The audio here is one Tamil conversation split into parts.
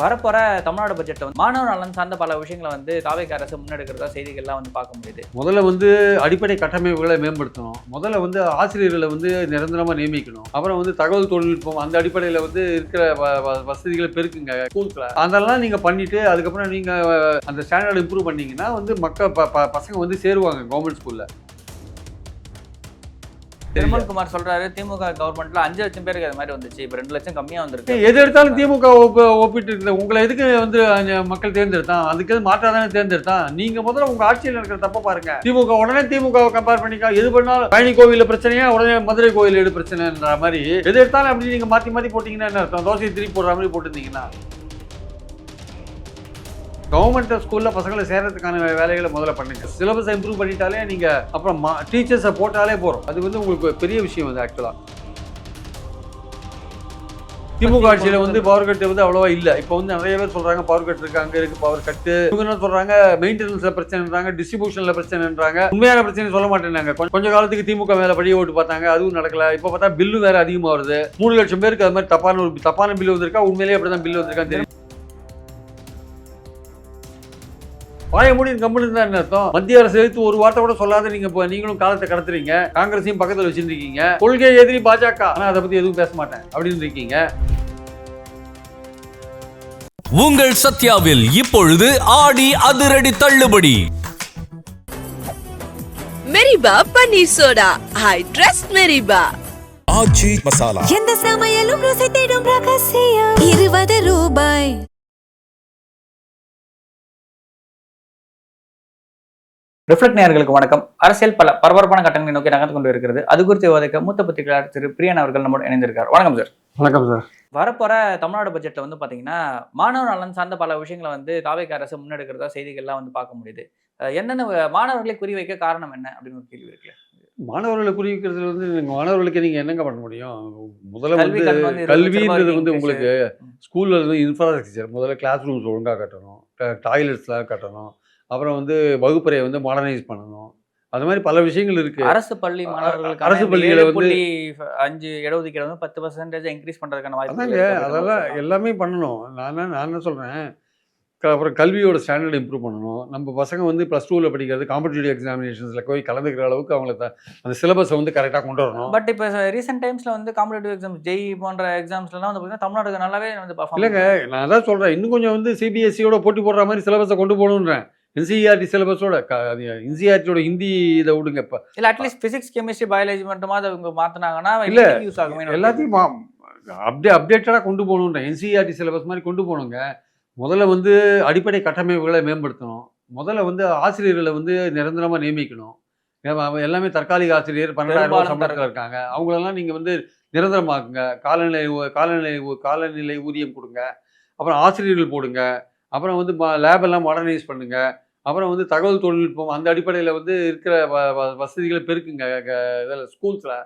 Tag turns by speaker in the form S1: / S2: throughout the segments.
S1: வரப்போற தமிழ்நாடு பட்ஜெட்ல வந்து மாணவர் நலன் சார்ந்த பல விஷயங்களை வந்து தாவேக அரசு முன்னெடுக்கிறதா செய்திகள்லாம் வந்து பார்க்க முடியுது.
S2: முதல்ல வந்து அடிப்படை கட்டமைப்புகளை மேம்படுத்தணும். முதல்ல வந்து ஆசிரியர்களை வந்து நிரந்தரமா நியமிக்கணும். அப்புறம் வந்து தகவல் தொழில்நுட்பம் அந்த அடிப்படையில் வந்து இருக்கிற வசதிகளை பெருக்குங்க ஸ்கூல்ஸ்ல. அதெல்லாம் நீங்க பண்ணிட்டு அதுக்கப்புறம் நீங்க அந்த ஸ்டாண்டர்ட் இம்ப்ரூவ் பண்ணீங்கன்னா வந்து பசங்க வந்து சேருவாங்க கவர்மெண்ட் ஸ்கூல்ல.
S1: திருமல்குமார் சொல்றாரு திமுக கவர்மெண்ட்ல 5 லட்சம் பேருக்கு அது மாதிரி வந்துச்சு, இப்ப 2 லட்சம் கம்மியா வந்திருக்கு.
S2: எது எடுத்தாலும் திமுக ஒப்பிட்டு இருந்த உங்களை எதுக்கு வந்து மக்கள் தேர்ந்தெடுத்தான்? அதுக்கு எது மாற்றாதானே தேர்ந்தெடுத்தான்? நீங்க முதல்ல உங்க ஆட்சியில் இருக்கிற தப்ப பாருங்க. திமுக உடனே திமுக கம்பேர் பண்ணிக்கா, எது பண்ணாலும் பழனி கோவில பிரச்சனையா உடனே மதுரை கோவில் எடு பிரச்சனைன்ற மாதிரி எது எடுத்தாலும் அப்படி நீங்க மாத்தி மாத்தி போட்டீங்கன்னா என்ன அர்த்தம்? தோசையை திருப்பி போடுற மாதிரி போட்டுருந்தீங்கன்னா கவர்மெண்ட் ஸ்கூல்ல பசங்களை சேர்றதுக்கான வேலைகளை முதல்ல பண்ணுங்க. சிலபஸை இம்ப்ரூவ் பண்ணிட்டாலே நீங்க அப்புறம் டீச்சர்ஸை போட்டாலே போறோம். அது வந்து உங்களுக்கு பெரிய விஷயம் வந்து ஆக்சுவலா. திமுக ஆட்சியில வந்து பவர் கட் வந்து அவ்வளவா இல்ல. இப்போ வந்து நிறைய பேர் சொல்றாங்க பவர் கட் இருக்கு, அங்க இருக்கு பவர் கட்டு. இவங்க என்ன சொல்றாங்க மெயின்டெனன்ஸ்ல பிரச்சனைன்றாங்க, டிஸ்ட்ரிபியூஷன்ல பிரச்சனைன்றாங்க. உண்மையான பிரச்சனை சொல்ல மாட்டேன்னாங்க. கொஞ்ச காலத்துக்கு திமுக மேல படி ஓட்டு பார்த்தாங்க, அதுவும் நடக்கல. இப்போ பார்த்தா பில்லு வேற அதிகமா வருது. 3 லட்சம் பேருக்கு அது மாதிரி தப்பான பில்லு வந்திருக்கா? உண்மையிலேயே அப்படிதான் பில்லு வந்திருக்கான்னு தெரியும். வாய மூடி கம்பெனி தான் என்ன அர்த்தம்? மத்திய அரசு எடுத்து ஒரு வார்த்தை கூட சொல்லாத நீங்களும் காலத்தை கடத்துறீங்க. காங்கிரஸையும் பக்கத்தில் வச்சிருக்கீங்க. கொள்கை எதிரி பாஜக, ஆனா அதை பத்தி எதுவும் பேச மாட்டேன் அப்படின்னு இருக்கீங்க.
S3: உங்கள் சத்யாவில் இப்பொழுது ஆடி அதிரடி தள்ளுபடி.
S4: மெரிபா பன்னீர் சோடா, ஐ ட்ரஸ்ட் மெரிபா.
S5: ஆச்சி மசாலா,
S4: எந்த சமையலும் ருசி தேடும் ரகசியம் 20 ரூபாய்.
S1: ரிஃப்ளெக்ட் நேயர்களுக்கு வணக்கம். அரசியல் பல பரபரப்பான கட்டங்களை நோக்கி நகர்ந்து கொண்டு இருக்கிறது. அது குறித்து விவாதிக்க மூத்த பத்திரிகையாளர் திரு பிரியன் அவர்கள் நம்மோடு இணைந்திருக்கார். வணக்கம் சார்.
S2: வணக்கம் சார்.
S1: வரப்போற தமிழ்நாடு பட்ஜெட்ல வந்து பாத்தீங்கன்னா மாணவர் நலன் சார்ந்த பல விஷயங்களை வந்து தாவேக அரசு முன்னெடுக்கிறதா செய்திகள்லாம் வந்து பார்க்க முடியுது. என்னென்ன மாணவர்களை குறிவைக்க காரணம் என்ன அப்படின்னு ஒரு கேள்வி இருக்குல்ல.
S2: மாணவர்களை குறிவிக்கிறதுல வந்து மாணவர்களுக்கு நீங்க என்னங்க பண்ண முடியும்? முதல்ல வந்து கல்வின்றது வந்து உங்களுக்கு ஸ்கூல்ல இருந்து இன்ஃப்ராஸ்ட்ரக்சர், முதல்ல கிளாஸ் ரூம்ஸ் ஒழுங்காக கட்டணும், டாய்லெட்ஸ்லாம் கட்டணும், அப்புறம் வந்து வகுப்பறையை வந்து மாடர்னைஸ் பண்ணணும். அது மாதிரி பல விஷயங்கள் இருக்கு.
S1: அரசு பள்ளி மாணவர்களுக்கு
S2: அரசு பள்ளிகளை வந்து
S1: 5 இடஒதுக்கீடு 10% இன்க்ரீஸ் பண்றதுக்கான வாய்ப்பு.
S2: அதெல்லாம் எல்லாமே பண்ணணும். நான் என்ன சொல்றேன், அப்புறம் கல்வியோட ஸ்டாண்டர்ட் இம்ப்ரூவ் பண்ணணும். நம்ம பசங்க வந்து +2ல படிக்கிறது காம்படிட்டிவ் எக்ஸாமினேஷன்ஸ்ல போய் கலந்துக்கிற அளவுக்கு அவங்கள அந்த சிலபஸை வந்து கரெக்டாக கொண்டு வரணும்.
S1: பட் இப்போ ரீசெண்ட் டைம்ஸ்ல வந்து காம்படிட்டிவ் எக்ஸாம் ஜெய் போன்ற எக்ஸாம்ஸ்லாம் வந்து பார்த்தீங்கன்னா தமிழ்நாடுக்கு நல்லாவே வந்து பர்ஃபார்ம்.
S2: இல்லைங்க, நான் அதான் சொல்றேன், இன்னும் கொஞ்சம் வந்து சிபிஎஸ்சியோட போட்டி போடுற மாதிரி சிலபஸை கொண்டு போகணுன்றேன். என்சிஇஆர்டி சிலபஸோட என்சிஇஆர்டியோட ஹிந்தி இதை விடுங்க. இப்போ
S1: இல்லை, அட்லீஸ்ட் ஃபிசிக்ஸ் கெமிஸ்ட்ரி பயாலஜி மட்டுமா அதை இவங்க மாற்றினாங்கன்னா
S2: இல்லை
S1: யூஸ் ஆகுமே.
S2: எல்லாத்தையும் அப்டேட்டடாக கொண்டு போகணுன்றேன். என்சிஇஆர்டி சிலபஸ் மாதிரி கொண்டு போகணுங்க. முதல்ல வந்து அடிப்படை கட்டமைப்புகளை மேம்படுத்தணும். முதல்ல வந்து ஆசிரியர்களை வந்து நிரந்தரமாக நியமிக்கணும். எல்லாமே தற்காலிக ஆசிரியர் 12,000 சம்பளத்தில் இருக்காங்க. அவங்களெல்லாம் நீங்கள் வந்து நிரந்தரமாக்குங்க. காலநிலை ஊதியம் கொடுங்க. அப்புறம் ஆசிரியர்கள் போடுங்க. அப்புறம் வந்து லேபெல்லாம் மாடர்னைஸ் பண்ணுங்க. அப்புறம் வந்து தகவல் தொழில்நுட்பம் அந்த அடிப்படையில் வந்து இருக்கிற வசதிகளை பெருக்குங்க இதில் ஸ்கூல்ஸில்.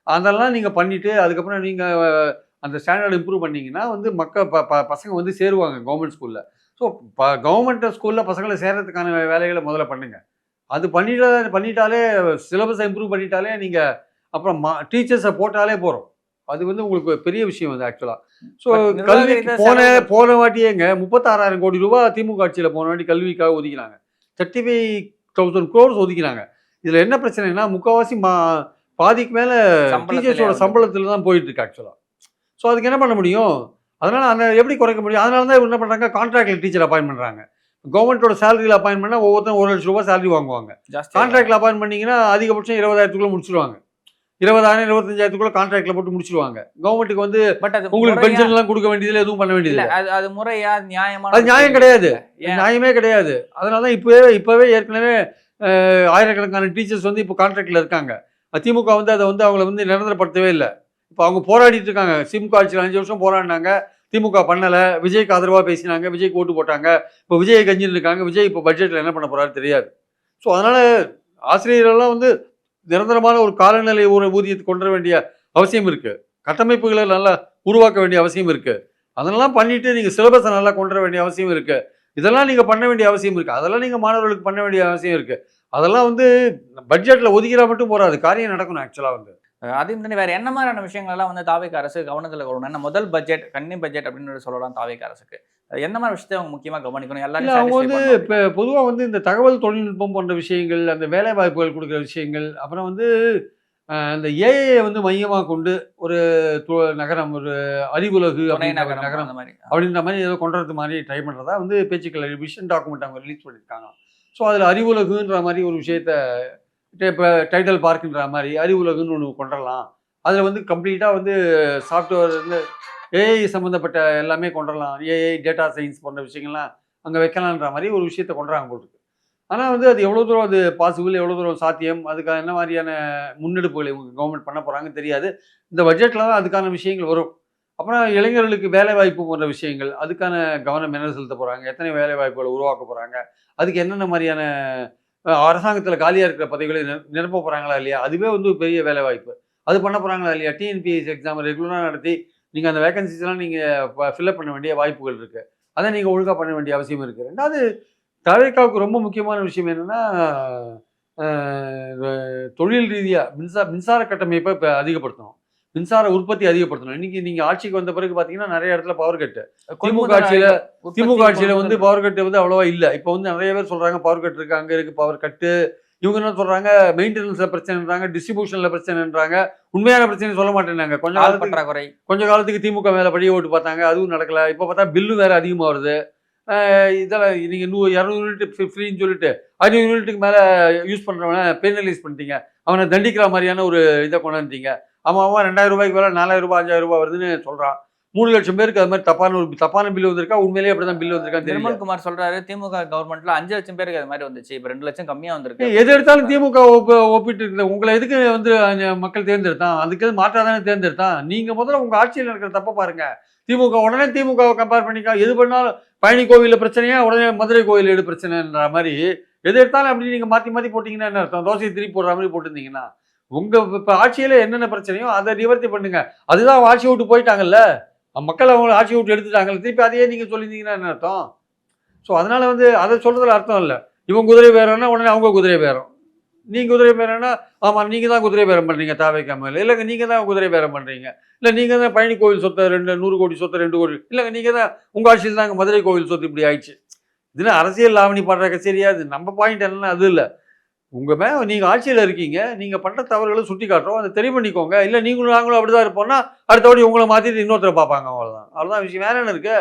S2: அதெல்லாம் நீங்கள் பண்ணிவிட்டு அதுக்கப்புறம் நீங்கள் அந்த ஸ்டாண்டர்ட் இம்ப்ரூவ் பண்ணிங்கன்னா வந்து பசங்க வந்து சேருவாங்க கவர்மெண்ட் ஸ்கூலில். ஸோ கவர்மெண்ட் ஸ்கூலில் பசங்களை சேர்றதுக்கான வேலைகளை முதல்ல பண்ணுங்கள். அது பண்ணிட்டாலே சிலபஸை இம்ப்ரூவ் பண்ணிட்டாலே நீங்கள் அப்புறம் டீச்சர்ஸை போட்டாலே போகிறோம். அது வந்து உங்களுக்கு பெரிய விஷயம் வந்து ஆக்சுவலாக. ஸோ கல்விக்கு போன வாட்டியேங்க 36,000 கோடி ரூபாய் திமுக ஆட்சியில் போன வாட்டி கல்விக்காக ஒதுக்கினாங்க. 35,000 crores ஒதுக்கினாங்க. இதில் என்ன பிரச்சனைனா முக்கால்வாசி பாதிக்கு மேலே டீச்சர்ஸோட சம்பளத்தில் தான் போயிட்டு இருக்கு ஆக்சுவலாக. ஸோ அதுக்கு என்ன பண்ண முடியும்? அதனால் அந்த எப்படி குறைக்க முடியும்? அதனால தான் இவங்க என்ன பண்ணுறாங்க, கான்ட்ராக்டில் டீச்சர் அப்பாயின்ட் பண்ணுறாங்க. கவர்மெண்ட்டோட சேலரியில் அப்பாயின்ட் பண்ணால் ஒவ்வொருத்தரும் 1 லட்சம் ரூபாய் சேலரி வாங்குவாங்க. கான்ட்ராக்டில் அப்பாயின்ட் பண்ணிங்கன்னா அதிகபட்சம் 20,000 முடிச்சிருவாங்க. 20,000 25,000 கான்ட்ராக்ட்ல போட்டு முடிச்சிருவாங்க. கவர்மெண்ட்டுக்கு வந்து உங்களுக்கு பென்ஷன் எல்லாம் கொடுக்க வேண்டியதில்லை, எதுவும் பண்ண வேண்டியதில்லை.
S1: அது முறையா நியாயமா?
S2: அது நியாயம் கிடையாது, நியாயமே கிடையாது. அதனால தான் இப்போவே ஏற்கனவே ஆயிரக்கணக்கான டீச்சர்ஸ் வந்து இப்போ கான்ட்ராக்டில் இருக்காங்க. திமுக வந்து அதை வந்து அவங்கள வந்து நிரந்தரப்படுத்தவே இல்லை. இப்போ அவங்க போராடிட்டு இருக்காங்க. திமுக ஆட்சியில் 5 வருஷம் போராடினாங்க, திமுக பண்ணலை. விஜய்க்கு ஆதரவாக பேசினாங்க, விஜய்க்கு ஓட்டு போட்டாங்க. இப்போ விஜய் கஞ்சின்னு இருக்காங்க. விஜய் இப்போ பட்ஜெட்டில் என்ன பண்ண போறாரு தெரியாது. ஸோ அதனால ஆசிரியர்கள்லாம் வந்து நிரந்தரமான ஒரு காலநிலை ஊதியத்தை கொண்டு வர வேண்டிய அவசியம் இருக்கு. கட்டமைப்புகளை நல்லா உருவாக்க வேண்டிய அவசியம் இருக்கு. அதெல்லாம் பண்ணிட்டு நீங்க சிலபஸை நல்லா கொண்டு வர வேண்டிய அவசியம் இருக்கு. இதெல்லாம் நீங்க பண்ண வேண்டிய அவசியம் இருக்கு. அதெல்லாம் நீங்க மாணவர்களுக்கு பண்ண வேண்டிய அவசியம் இருக்கு. அதெல்லாம் வந்து பட்ஜெட்ல ஒதுக்கிறா மட்டும் போறாது, காரியம் நடக்கணும் ஆக்சுவலா வந்து.
S1: அதே மாதிரி வேற என்ன மாதிரியான விஷயங்கள் எல்லாம் வந்து தாவேக அரசு கவனத்தில் கொள்ளணும்? முதல் பட்ஜெட் கன்னி பட்ஜெட் அப்படின்னு சொல்லலாம் தாவேக அரசுக்கு. என்ன மாதிரி விஷயத்தை அவங்க முக்கியமா கவனிக்கணும்?
S2: இல்ல
S1: எல்லாரையும்
S2: அவங்க
S1: satisfy
S2: வந்து
S1: பண்ணணும்
S2: இப்ப
S1: அப்படின்னா?
S2: பொதுவா வந்து இந்த தகவல் தொழில்நுட்பம் போன்ற விஷயங்கள், அந்த வேலை வாய்ப்புகள் குடுக்குற விஷயங்கள், அப்புறம் வந்து இந்த ஏஐ வந்து மையமா கொண்டு ஒரு நகரம், ஒரு அறிவுலகு
S1: துணை
S2: அப்படின்ற ஒரு
S1: நகரம்
S2: நகரம்
S1: அந்த மாதிரி.
S2: அப்படின்ற மாரி ஏதோ கொண்டு வரது மாரி ட்ரை பண்றதா வந்து பேச்சுக்கள் விஷன் டாக்குமெண்ட் அவங்க ரிலீஸ் பண்ணியிருக்காங்க. ஸோ அதில அறிவுலகுன்ற மாரி ஒரு விஷயத்த இப்ப டைட்டில் பார்க்ன்ற மாரி அறிவுலகுன்னு ஒண்ணு கொண்டு வரலாம். அதில வந்து கம்ப்ளீட்டா வந்து சாஃப்ட்வேர் வந்து ஏஐ சம்மந்தப்பட்ட எல்லாமே கொண்டு வரலாம். ஏஐ, டேட்டா சயன்ஸ் போன்ற விஷயங்கள்லாம் அங்க வைக்கலான்ற மாரி ஒரு விஷயத்த கொண்டு வராங்க போல இருக்கு. ஆனா வந்து அது எவ்வளோ தூரம் அது பாசிபிள், எவ்வளோ தூரம் சாத்தியம், அதுக்கான என்ன மாரியான முன்னெடுப்புகளை இவங்க கவர்மெண்ட் பண்ண போறாங்கன்னு தெரியாது. இந்த பட்ஜெட்ல தான் அதுக்கான விஷயங்கள் வரும். அப்புறம் இளைஞர்களுக்கு வேலைவாய்ப்பு போன்ற விஷயங்கள், அதுக்கான கவனம் என்ன செலுத்த போறாங்க? எத்தனை வேலைவாய்ப்புகள உருவாக்க போறாங்க? அதுக்கு என்னென்ன மாரியான அரசாங்கத்தில காலியா இருக்கிற பதவிகளை நிரப்ப போறாங்களா இல்லையா? அதுவே வந்து ஒரு பெரிய வேலைவாய்ப்பு. அது பண்ண போறாங்களா இல்லையா? டிஎன்பிஎஸ்சி எக்ஸாம் ரெகுலரா நடத்தி, நீங்க அந்த வேக்கன்ஸிஸ்லாம் நீங்க ஃபில் பண்ண வேண்டிய வாய்ப்புகள் இருக்கு. அத நீங்க ஒழுங்கா பண்ண வேண்டிய அவசியம் இருக்கு. 2வது தவேகாவுக்கு ரொம்ப முக்கியமான விஷயம் என்னன்னா, அ தொழில் ரீதியா மின்சார கட்டமைப்ப இப்ப அதிகப்படுத்தணும். மின்சார உற்பத்தி அதிகப்படுத்தணும். இன்னைக்கு நீங்க ஆட்சிக்கு வந்த பிறகு பார்த்தீங்கன்னா, நெறைய இடத்துல பவர் கட். திமுக
S1: கொள்முதல்
S2: ஆட்சியில
S1: உற்பத்தி
S2: திமுக ஆட்சியில வந்து
S1: கொள்முதல்
S2: பவர் கட் வந்து அவ்வளவா இல்ல. இப்ப வந்து நெறைய பேர் சொல்றாங்க பவர் கட் இருக்கு, அங்க இருக்கு பவர் கட்டு. இவங்க என்ன சொல்றாங்க, மெயின்டனன்ஸ்ல பிரச்சனைன்றாங்க, டிஸ்ட்ரிபியூஷன்ல பிரச்சனைன்றாங்க. உண்மையான பிரச்சனைய சொல்ல மாட்டேன்றாங்க.
S1: ஆள் பற்றாக்குறை.
S2: கொஞ்ச காலத்துக்கு திமுக மேல பழிய போட்டு பார்த்தாங்க. அதுவும் நடக்கல. இப்ப பார்த்தா பில்லும் வேற அதிகமா வருது. இதெல்லாம் நீங்க 200 யூனிட் ஃப்ரீன்னு சொல்லிட்டு 500 யூனிட்டுக்கு மேல யூஸ் பண்றவன பெனலைஸ் பண்ணிட்டீங்க. அவன தண்டிக்கிற மாரியான ஒரு இத கொண்டாந்துட்டீங்க. அவன் ரூ. 2000 மேல ரூ. 4000 ரூ. 5000 வருதுன்னு சொல்றான். 3,00,000 பேருக்கு அது மாரி தப்பான பில் வந்திருக்கா? உண்மையிலேயே அப்படிதான் பில் வந்திருக்கான்னு தெரியல.
S1: நிர்மல் குமார் சொல்றாரு, திமுக கவர்மெண்ட்ல 5,00,000 பேருக்கு அது மாதிரி வந்துச்சு. இப்ப 2,00,000 கம்மியா வந்திருக்கு
S2: எது
S1: அப்படின்னு
S2: எடுத்தாலும்
S1: சொல்றாரு.
S2: திமுக ஒப்பிட்டு இருக்குது. உங்கள எதுக்கு வந்து மக்கள் தேர்ந்தெடுத்தான்? அதுக்கு மாற்றா தானே தேர்ந்தெடுத்தான். நீங்க முதல்ல உங்க ஆட்சியில இருக்கிற தப்ப பாருங்க. உடனே திமுகவ கம்பேர் பண்ணிக்கா. எது பண்ணாலும் பழனி கோவில்ல பிரச்சனையா, உடனே மதுரை கோவில் எடு பிரச்சனைன்ற மாரி, எது எடுத்தாலும் அப்படி நீங்க மாத்தி மாத்தி போட்டீங்கன்னா என்ன அர்த்தம்? தோசைய திருப்பி போடுற மாரி போட்டிருந்தீங்கன்னா, உங்க இப்ப ஆட்சியில என்னென்ன பிரச்சனையோ அத நிவர்த்தி பண்ணுங்க. அதுதான் ஆட்சிய விட்டு போயிட்டாங்கல்ல. மக்கள் அவங்கள ஆட்சிய விட்டு எடுத்துட்டாங்கல்ல. திருப்பி அதையே நீங்க சொல்லியிருந்தீங்கன்னா என்ன அர்த்தம்? ஸோ அதனால வந்து அத சொல்றதுல அர்த்தம் இல்ல. இவன் குதிரை பேரம்னா உடனே அவங்க குதிரை பேரம். நீங்க குதிரை பேரம்னா, ஆமா நீங்க தான் குதிரை பேரம் பண்றீங்க தாவேக்கா மேல. இல்லங்க நீங்க தான் குதிரை பேரம் பண்றீங்க. இல்ல நீங்க தான் பழனி கோவில் சொத்த 100 கோடி சொத்த 2 கோடி. இல்லங்க நீங்க தான் உங்க ஆட்சியில தாங்க மதுரை கோவில் சொத்து இப்படி ஆயிடுச்சு. இதுனா அரசியல் லாவணி பாடுற கச்சேரியா இது? நம்ம பாயிண்ட் என்னன்னா அது இல்ல. உங்க மேல நீங்க ஆட்சியில இருக்கீங்க. நீங்க பண்ற தவறுகள சுட்டிக்காட்டுறோம். அத சரி பண்ணிக்கோங்க. இல்ல நீங்களும் நாங்களும் அப்படிதான் இருப்போம்னா, அடுத்த வாட்டி உங்கள மாத்திட்டு இன்னொருத்தர பார்ப்பாங்க அவ்வளவுதான். அவ்வளவுதான் விஷயம். வேற என்ன இருக்கு?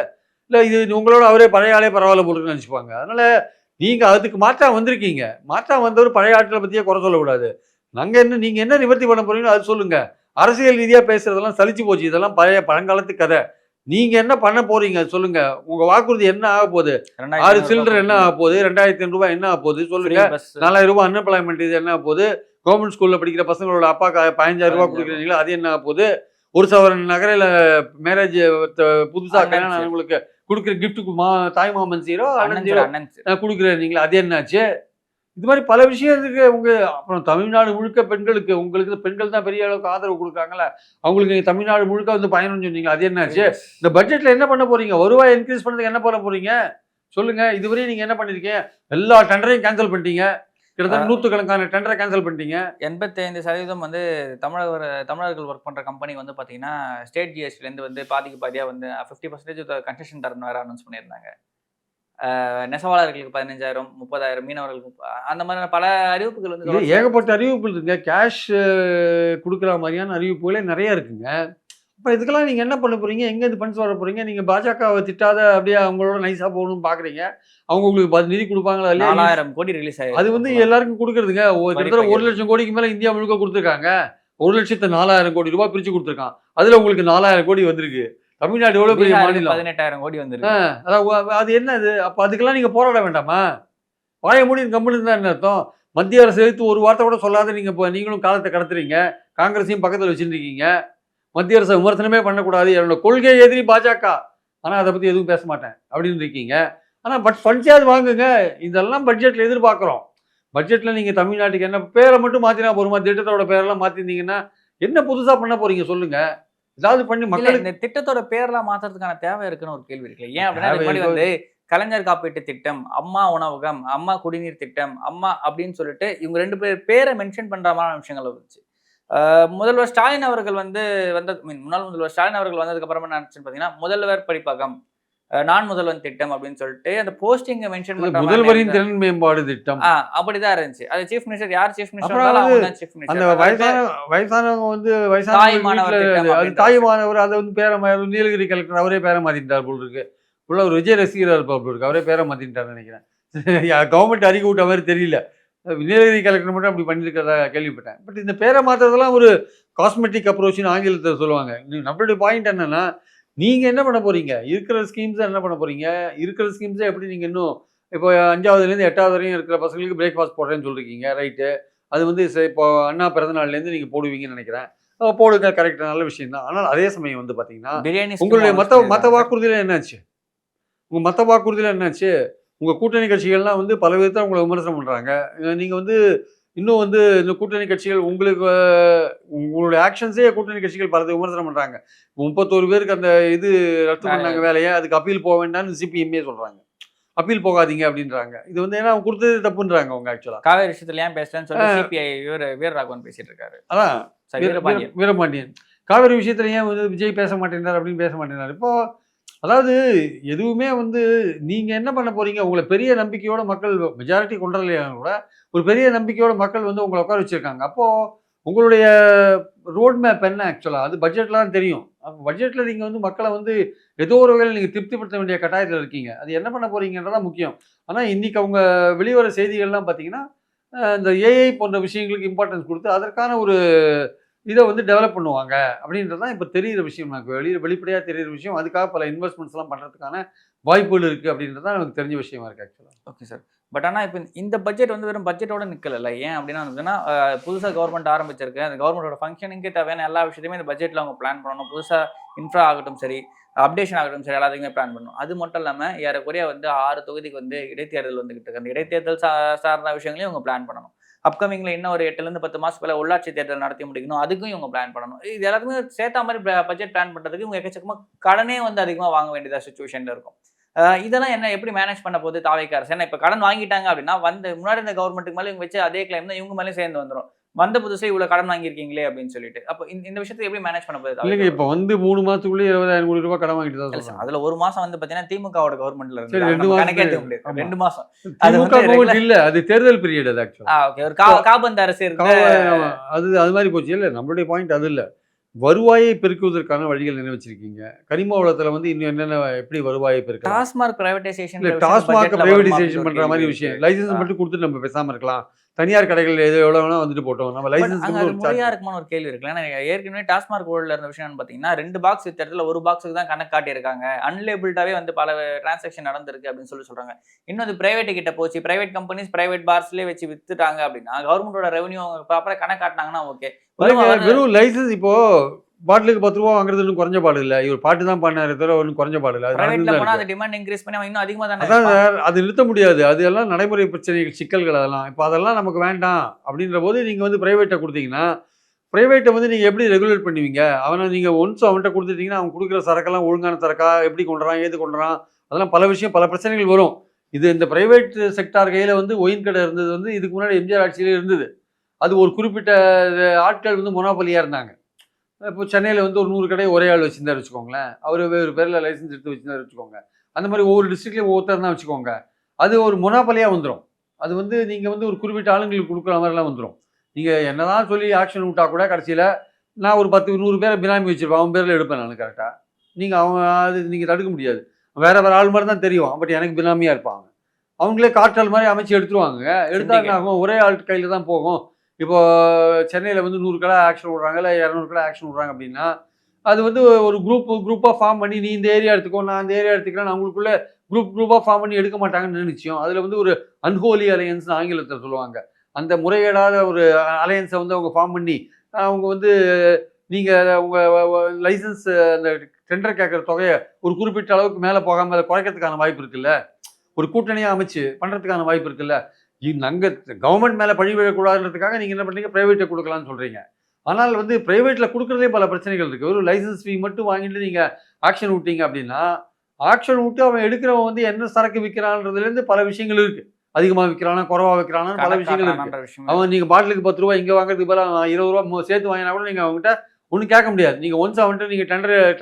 S2: இல்ல இது உங்களோட அவரே பழைய ஆளே பரவாயில்ல போல இருக்குன்னு நெனச்சுப்பாங்க. அதனால நீங்க அதுக்கு மாற்றா வந்திருக்கீங்க. மாற்றா வந்தவர் பழைய ஆட்கள பத்தியே குறை சொல்லக்கூடாது. நீங்க என்ன நிவர்த்தி பண்ண போறீங்களோ அது சொல்லுங்க. அரசியல் ரீதியா பேசுறதெல்லாம் சலிச்சு போச்சு. இதெல்லாம் பழைய பழங்காலத்து கதை. நீங்க என்ன பண்ண போறீங்க சொல்லுங்க. உங்க வாக்குறுதி என்ன ஆகப்போகுது? 6
S1: ரூ. 2,500
S2: சில்லற என்ன
S1: கொடுப்பீங்க.
S2: ஆகப்போகுது? ரூ. 2,500 என்ன ஆகப்போகுது?
S1: ஃப்ரீ
S2: சொல்லுங்க.
S1: பஸ்.
S2: ரூ. 4,000 அன்எம்ப்ளாய்மென்ட் இது என்ன ஆகப்போகுது? கவர்மெண்ட் ஸ்கூல்ல படிக்கிற பசங்களோட அப்பாக்கு ரூ. 15,000 குடுக்குறீங்களா? அது என்ன ஆகப்போகுது? ஒரு சவரன் நகையில மேரேஜ் புதுசா
S1: அண்ணன்
S2: கல்யாணம்
S1: சீர்.
S2: ஆனவங்களுக்கு குடுக்குற கிஃப்ட்டுக்கு தாய் மாமன் சீரோ,
S1: அண்ணன்
S2: அண்ணன்
S1: சீர்,
S2: சீரோ
S1: அண்ணன் சீர்.
S2: குடுக்குறீங்களா? அது என்னாச்சு? இது மாரி பல விஷயம் இருக்கு. அப்புறம் தமிழ்நாடு முழுக்க பெண்களுக்கு உங்களுக்கு பெண்கள் தான் பெரிய அளவுக்கு ஆதரவு குடுக்குறாங்கல்ல. அவங்களுக்கு நீங்க தமிழ்நாடு முழுக்க வந்து பயணம்னு சொன்னீங்க. அது
S1: ஃப்ரீ
S2: என்னாச்சு?
S1: பஸ்.
S2: இந்த பட்ஜெட்ல என்ன பண்ண போறீங்க? வருவாய் இன்கிரீஸ் பண்ணதுக்கு என்ன பண்ண போறீங்க? சொல்லுங்க. இதுவரையும் நீங்க என்ன பண்ணிருக்கீங்க? எல்லா டெண்டரையும் கேன்சல் பண்ணிட்டீங்க. கிட்டத்தட்ட நூத்துக்கணக்கான டெண்டர கேன்சல் பண்ணிட்டீங்க.
S1: 85% வந்து தமிழர்கள் ஒர்க் பண்ற கம்பெனி வந்து பாத்தீங்கன்னா, ஸ்டேட் ஜிஎஸ்டிலேருந்து வந்து பாதிக்கு பாதியா வந்து 50% கன்செஷன் தரேன்னு வேற அனௌன்ஸ் பண்ணியிருந்தாங்க. நெசவாளர்களுக்கு 15,000, 30,000 மீனவர்களுக்கு அந்த மாதிரியான பல அறிவிப்புகள் வந்து
S2: இது
S1: தொடர்ச்சியா
S2: ஏகப்பட்ட அறிவிப்புகள் இருக்குங்க. கேஷ் குடுக்குற மாரியான அறிவிப்புகளே நெறைய இருக்குங்க. அப்ப இதுக்கெல்லாம் நீங்க என்ன பண்ண போறீங்க? எங்கேருந்து ஃபண்ட்ஸ் வர போறீங்க? நீங்க பாஜகவ திட்டாத அப்படியே அவங்களோட நைஸா போகணும்னு பார்க்குறீங்க. அவங்க உங்களுக்கு நிதி குடுப்பாங்களா இல்லையா?
S1: 4,000 கோடி ரிலீஸ்
S2: அது
S1: ஆயிருக்கு
S2: வந்து
S1: அப்போலாம்.
S2: எல்லாருக்கும் குடுக்குறதுங்க.
S1: வரி
S2: கிட்டத்தட்ட
S1: பகிர்வு.
S2: 1,00,000 கோடிக்கு மேல இந்தியா முழுக்க குடுத்துருக்காங்க. 1,04,000 கோடி ரூபாய் பிரிச்சு குடுத்துருக்கான். அதுல உங்களுக்கு 4,000 கோடி வந்திருக்கு. தமிழ்நாடு எவ்வளவு பெரிய
S1: பீகாருக்கு
S2: மாநிலம்.
S1: 18,000 கோடி
S2: ஆ
S1: வந்திருக்கு.
S2: அது என்ன அது? அப்ப அதுக்கெல்லாம் நீங்க போராட வேண்டாமா? வாய மூடின்னு கம்முனு இருந்தா என்ன அர்த்தம்? மத்திய அரசு எதிர்த்து ஒரு வார்த்தை கூட சொல்லாத நீங்களும் காலத்த கடத்துறீங்க. காங்கிரஸையும் பக்கத்துல வச்சிருக்கீங்க. மத்திய அரச விமர்சனமே பண்ணக்கூடாது. என்னோட கொள்கை எதிரி பாஜக. ஆனா அத பத்தி எதுவும் பேச மாட்டேன். அப்படின்னு இருக்கீங்க. ஆனா ஃபண்ட்ஸாவது வாங்குங்க. இதெல்லாம் பட்ஜெட்ல எதிர்பார்க்கிறோம். பட்ஜெட்ல நீங்க தமிழ்நாட்டுக்கு என்ன பேர மட்டும் மாத்தினா போதுமா? திட்டத்தோட பேரெல்லாம் மாத்திருந்தீங்கன்னா, என்ன புதுசா பண்ண போறீங்க சொல்லுங்க? ஏதாவது பண்ணி
S1: இல்ல
S2: மக்களுக்கு
S1: இந்த திட்டத்தோட பேர்லாம் மாத்துறதுக்கான தேவை இருக்குன்னு ஒரு கேள்வி இருக்குல்ல. ஏன் அப்படின்னா
S2: தேவை
S1: இதுக்கு முன்னாடி
S2: இருக்கோ
S1: வந்து கலைஞர் காப்பீட்டு திட்டம், அம்மா உணவகம், அம்மா குடிநீர் திட்டம், அம்மா அப்படின்னு சொல்லிட்டு இவங்க 2 பேர் பேரை மென்ஷன் பண்ற மாதிரி விஷயங்கள் இருந்துச்சு. முதல்வர் ஸ்டாலின் அவர்கள் வந்து முன்னாள் முதல்வர் ஸ்டாலின் அவர்கள் வந்ததுக்கு அப்புறமா என்ன ஆச்சுன்னு பார்த்தீங்கன்னா, முதல்வர் படிப்பகம், நான் முதல்வன் திட்டம் அப்படின்னு சொல்லிட்டு அந்த போஸ்டிங் மென்ஷன் பண்ற
S2: முதல்வரின் திறன் மேம்பாடு திட்டம்
S1: அப்படிதான் இருந்துச்சு. அது சீஃப் மினிஸ்டர் யார் சீஃப்
S2: அப்புறம்
S1: மினிஸ்டர்
S2: சீஃப்
S1: மினிஸ்டர்
S2: அந்த வயசானவங்க வந்து
S1: தாய்மானவர் திட்டம்
S2: அது தாய்மானவர் அதை வந்து பேரை நீலகிரி கலெக்டர் அவரே பேரை மாத்திட்டார் போல் இருக்கு. உள்ள ஒரு விஜய் ரசிகராக இருப்பார் போல் இருக்கு, அவரே பேரை மாத்திட்டார் நினைக்கிறேன். கவர்மெண்ட் அறிக்கை விட்ட மாதிரி தெரியல. நீலகிரி கலெக்டர் மட்டும் அப்படி பண்ணியிருக்கிறதா கேள்விப்பட்டேன். பட் இந்த பேரை மாற்றுறதெல்லாம் ஒரு காஸ்மெட்டிக் அப்ரோச்னு ஆங்கிலத்தில் சொல்லுவாங்க. நம்மளுடைய பாயிண்ட் என்னன்னா, நீங்கள் என்ன பண்ண போகிறீங்க, இருக்கிற ஸ்கீம்ஸை என்ன பண்ண போகிறீங்க, இருக்கிற ஸ்கீம்ஸை எப்படி நீங்கள் இன்னும் இப்போ 5ஆவதுலேருந்து 8ஆவது வரையும் இருக்கிற பசங்களுக்கு பிரேக்ஃபாஸ்ட் போடுறேன்னு சொல்லியிருக்கீங்க, ரைட்டு. அது வந்து இப்போ அண்ணா பிறந்தநாள்லேருந்து நீங்கள் போடுவீங்கன்னு நினைக்கிறேன். போடுங்க, கரெக்ட், நல்ல விஷயம் தான். ஆனால் அதே சமயம் வந்து பார்த்தீங்கன்னா உங்களுடைய மற்ற வாக்குறுதியில் என்னாச்சு, உங்கள் மற்ற வாக்குறுதியில் என்னாச்சு? உங்கள் கூட்டணி கட்சிகள்லாம் வந்து பல விதத்தில் உங்களை விமர்சனம் பண்ணுறாங்க. நீங்கள் வந்து இன்னும் வந்து இந்த கூட்டணி கட்சிகள் உங்களுக்கு உங்களுடைய ஆக்ஷன்ஸே கூட்டணி கட்சிகள் பல விமர்சனம் பண்ணுறாங்க. 31 பேருக்கு அந்த இது ரத்து பண்ணாங்க வேலையை, அதுக்கு அப்பீல் போக வேண்டாம்னு சிபிஎம்ஏ சொல்கிறாங்க. அப்பீல் போகாதீங்க அப்படின்றாங்க. இது வந்து ஏன்னா அவங்க கொடுத்தது தப்புன்றாங்க அவங்க. ஆக்சுவலாக
S1: காவேரி விஷயத்துல ஏன் பேசுறேன்னு சொல்லி சிபிஐ வீரராகவன் பேசிட்டு இருக்காரு.
S2: அதான் வீரபாண்டியன் காவேரி விஷயத்துல ஏன் வந்து விஜய் பேச மாட்டேங்கிறார் அப்படின்னு பேச மாட்டேங்கிறார். இப்போ அதாவது எதுவுமே வந்து நீங்கள் என்ன பண்ண போகிறீங்க, உங்களை பெரிய நம்பிக்கையோட மக்கள் மெஜாரிட்டி கொண்டுலையா கூட ஒரு பெரிய நம்பிக்கையோட மக்கள் வந்து உங்களை உட்கார வச்சுருக்காங்க. அப்போது உங்களுடைய ரோட் மேப் என்ன ஆக்சுவலாக அது பட்ஜெட்டில் தான் தெரியும். பட்ஜெட்டில் நீங்கள் வந்து மக்களை வந்து ஏதோ ஒரு வகையில் நீங்கள் திருப்திப்படுத்த வேண்டிய கட்டாயத்தில் இருக்கீங்க. அது என்ன பண்ண போகிறீங்கன்றதான் முக்கியம். ஆனால் இன்றைக்கி அவங்க வெளிவர செய்திகள்லாம் பார்த்தீங்கன்னா இந்த ஏஐ போன்ற விஷயங்களுக்கு இம்பார்ட்டன்ஸ் கொடுத்து அதற்கான ஒரு இதை வந்து டெவலப் பண்ணுவாங்க அப்படின்றது தான் இப்போ தெரிகிற விஷயம். எனக்கு வெளிப்படையாக தெரிகிற விஷயம். அதுக்காக பல இன்வெஸ்ட்மெண்ட்ஸ்லாம் பண்ணுறதுக்கான வாய்ப்புகள் இருக்குது அப்படின்றது தான் எனக்கு தெரிஞ்ச விஷயமா இருக்குது ஆக்சுவலாக.
S1: Okay sir. பட் ஆனால் இப்போ இந்த பட்ஜெட் வந்து வெறும் பட்ஜெட்டோட நிற்கல. ஏன் அப்படின்னா வந்துன்னா புதுசாக கவர்மெண்ட் ஆரம்பிச்சிருக்கு. அந்த கவர்மெண்டோட ஃபங்க்ஷனுக்கே தேவையான எல்லா விஷயத்தையுமே இந்த பட்ஜெட்டில் அவங்க பிளான் பண்ணணும். புதுசாக இன்ஃப்ரா ஆகட்டும் சரி, அப்டேஷன் ஆகட்டும் சரி, எல்லாத்தையுமே பிளான் பண்ணணும். அது மட்டும் இல்லாமல் ஏறக்குறைய வந்து 6 தொகுதிக்கு வந்து இடைத்தேர்தல் வந்துகிட்டு இருக்கு. அந்த இடைத்தேர்தல் சார்ந்த விஷயங்களையும் இவங்க பிளான் பண்ணணும். அப்கமிங்ல இன்னும் ஒரு 8லேருந்து 10 மாசத்துக்குள்ள உள்ளாட்சி தேர்தல் நடத்தி முடிக்கணும். அதுக்கும் இவங்க பிளான் பண்ணணும். இது எல்லாத்துக்குமே சேர்த்த மாதிரி பட்ஜெட் பிளான் பண்றதுக்கு இவங்க எக்கச்சக்கமா கடனே வந்து அதிகமாக வாங்க வேண்டியதா சுச்சுவேஷன்ல இருக்கும். இதெல்லாம் என்ன எப்படி மேனேஜ் பண்ண போகுது தாவேக்கா அரசு? ஏன்னா இப்போ கடன் வாங்கிட்டாங்க அப்படின்னா வந்து முன்னாடி இந்த கவர்மெண்ட்டுக்கு மேலே இவங்க வச்சு அதே கிளைம் தான் இவங்க மேலேயும் சேர்ந்து வந்துடும். வந்த புதுசே இவ்வளவு கடன் வாங்கியிருக்கீங்களே அப்படின்னு சொல்லிட்டு அப்போ இந்த விஷயத்தை எப்படி மேனேஜ் பண்ண போகுது?
S2: இல்லைங்க, இப்போ வந்து 3 மாதத்துக்குள்ளே 20,000 கோடி ரூபாய் கடன் வாங்கிட்டு தான் சொல்லுவாங்க.
S1: அதுல ஒரு மாசம் வந்து பாத்தீங்கன்னா திமுகவோட கவர்மெண்ட்ல இருந்து
S2: 2 மாசம் அது இல்ல, அது தேர்தல் பீரியட். அது ஆக்சுவலா
S1: ஓகே, ஒரு காபந்து அரசு இருக்கு.
S2: அது மாதிரி போச்சு. இல்ல, நம்மளுடைய பாயிண்ட் அது இல்ல. வருவாயை பெருக்குவதற்கான வழிகள் என்ன வச்சிருக்கீங்க? கனிம வளத்துல வந்து இன்னும் என்னென்ன எப்படி வருவாயை பெருக்கலாம்?
S1: டாஸ்மார்க் பிரைவேடைசேஷன்,
S2: டாஸ்மார்க் பிரைவேடைசேஷன் பண்ற மாதிரி விஷயம். லைசன்ஸ் மட்டும் கொடுத்துட்டு நம்ம பேசாம இருக்கலாம். தனியார் கடைகள் எவ்வளவு வேணா வந்துட்டு போட்டோம். நம்ம லைசன்ஸ்
S1: முறையா இருக்குமான ஒரு கேள்வி இருக்குல்ல. ஏற்கனவே டாஸ்மார்க் ஊழல்ல இருந்த விஷயம் பாத்தீங்கன்னா 2 பாக்ஸ் வித்த இடத்துல 1 பாக்ஸுக்கு தான் கணக்கு காட்டி இருக்காங்க. அன்லேபிள்டாவே வந்து பல டிரான்சாக்ஷன் நடந்திருக்கு அப்படின்னு சொல்றாங்க. இன்னும் அது பிரைவேட் கிட்ட போச்சு. பிரைவேட் கம்பெனிஸ் பிரைவேட் பார்ஸ்லயே வச்சு வித்துட்டாங்க அப்படின்னா கவர்மெண்டோட ரெவன்யூ ப்ராப்பரா கணக்கு காட்டினாங்கன்னா ஓகே.
S2: வெறும் லைசன்ஸ் இப்போ பாட்டிலுக்கு 10 ரூபா வாங்குறது இன்னும் குறைஞ்ச பாடு இல்லை. இவர் பாட்டு தான் பண்ணாரு தவிர ஒன்றும் குறைஞ்ச பாடு இல்லை. அது நிறுத்த முடியாது. அது எல்லாம் நடைமுறை பிரச்சனைகள், சிக்கல்கள். அதெல்லாம் இப்போ அதெல்லாம் நமக்கு வேண்டாம் அப்படின்ற போது நீங்கள் வந்து பிரைவேட்டை கொடுத்தீங்கன்னா பிரைவேட்டை வந்து நீங்கள் எப்படி ரெகுலேட் பண்ணுவீங்க? அவனை நீங்கள் ஒன்ஸ் அவன்கிட்ட கொடுத்துட்டீங்கன்னா அவன் கொடுக்குற சரக்கெல்லாம் ஒழுங்கான சரக்கா, எப்படி கொண்டுறான், ஏது கொண்டுறான், அதெல்லாம் பல விஷயம், பல பிரச்சனைகள் வரும். இது இந்த பிரைவேட் செக்டார் கையில் வந்து ஒயின் கடை இருந்தது வந்து இதுக்கு முன்னாடி எம்ஜிஆர் ஆட்சியிலே இருந்தது. அது ஒரு குறிப்பிட்ட ஆட்கள் வந்து மொனோபலியாக இருந்தாங்க. இப்போ சென்னையில் வந்து ஒரு 100 கடை ஒரே ஆள் வச்சுருந்தாரு வச்சுக்கோங்களேன். அவர் வேறு பேரில் லைசன்ஸ் எடுத்து வச்சுருந்தாரு வச்சுக்கோங்க. அந்த மாதிரி ஒவ்வொரு டிஸ்ட்ரிக்ட்லேயும் ஒவ்வொருத்தர் தான் வச்சுக்கோங்க. அது ஒரு மொனோபலியாக வந்துடும். அது வந்து நீங்கள் வந்து ஒரு குறிப்பிட்ட ஆளுங்களுக்கு கொடுக்குற மாதிரிலாம் வந்துடும். நீங்கள் என்னதான் சொல்லி ஆக்ஷன் விட்டால் கூட கடைசியில் நான் ஒரு 10-100 பேரை பினாமி வச்சுருப்பேன், அவன் பேரில் எடுப்பேன் நான் கரெக்டாக. நீங்கள் அது நீங்கள் தடுக்க முடியாது. வேறு ஆள் மாதிரி தான் தெரியும், பட் எனக்கு பினாமியாக இருப்பாங்க. அவங்களே காற்றால் மாதிரி அமைச்சு எடுத்துருவாங்க. எடுத்தாங்க ஒரே ஆள் கையில் தான் போகும். இப்போ சென்னையில் வந்து 100 கடை ஆக்ஷன் விட்றாங்க, இல்லை 200 கடை ஆக்ஷன் விட்றாங்க அப்படின்னா அது வந்து ஒரு குரூப்பாக ஃபார்ம் பண்ணி நீ இந்த ஏரியா எடுத்துக்கோ, நான் அந்த ஏரியா எடுத்துக்கிறேன், அவங்களுக்குள்ள குரூப்பாக ஃபார்ம் பண்ணி எடுக்க மாட்டாங்கன்னு நிச்சயம். அதில் வந்து ஒரு அன்ஹோலி அலையன்ஸ்னு ஆங்கிலத்தில் சொல்லுவாங்க. அந்த முறைகேடாத ஒரு அலையன்ஸை வந்து அவங்க ஃபார்ம் பண்ணி அவங்க வந்து நீங்கள் உங்கள் லைசன்ஸ் அந்த டெண்டர் கேட்குற தொகையை ஒரு குறிப்பிட்ட அளவுக்கு மேலே போகாமல் அதை குறைக்கிறதுக்கான வாய்ப்பு இருக்குல்ல. ஒரு கூட்டணியாக அமைச்சு பண்ணுறதுக்கான வாய்ப்பு இருக்குல்ல. அங்கே கவர்மெண்ட் மேலே பழி விழக்கூடாதுன்றதுக்காக நீங்கள் என்ன பண்ணுறீங்க, ப்ரைவேட்டை கொடுக்கலான்னு சொல்கிறீங்க. ஆனால் வந்து ப்ரைவேட்டில் கொடுக்குறதே பல பிரச்சனைகள் இருக்குது. ஒரு லைசன்ஸ் ஃபீ மட்டும் வாங்கிட்டு நீங்கள் ஆக்ஷன் விட்டீங்க அப்படின்னா ஆக்ஷன் விட்டு அவன் எடுக்கிறவன் வந்து என்ன சரக்கு விற்கிறான்றதுலேருந்து பல விஷயங்கள் இருக்குது. அதிகமாக விற்கிறானா, குறவாக விற்கிறானா, பல விஷயங்கள் இருக்குது. அவன் நீங்கள் பாட்டிலுக்கு 10 ரூபா இங்கே வாங்குறதுக்கு பதிலாக 20 ரூபா சேர்த்து வாங்கினா கூட நீங்கள் அவங்ககிட்ட ஒன்றும் கேட்க முடியாது. நீங்கள் ஒன்ஸ் அவன்கிட்ட நீங்கள்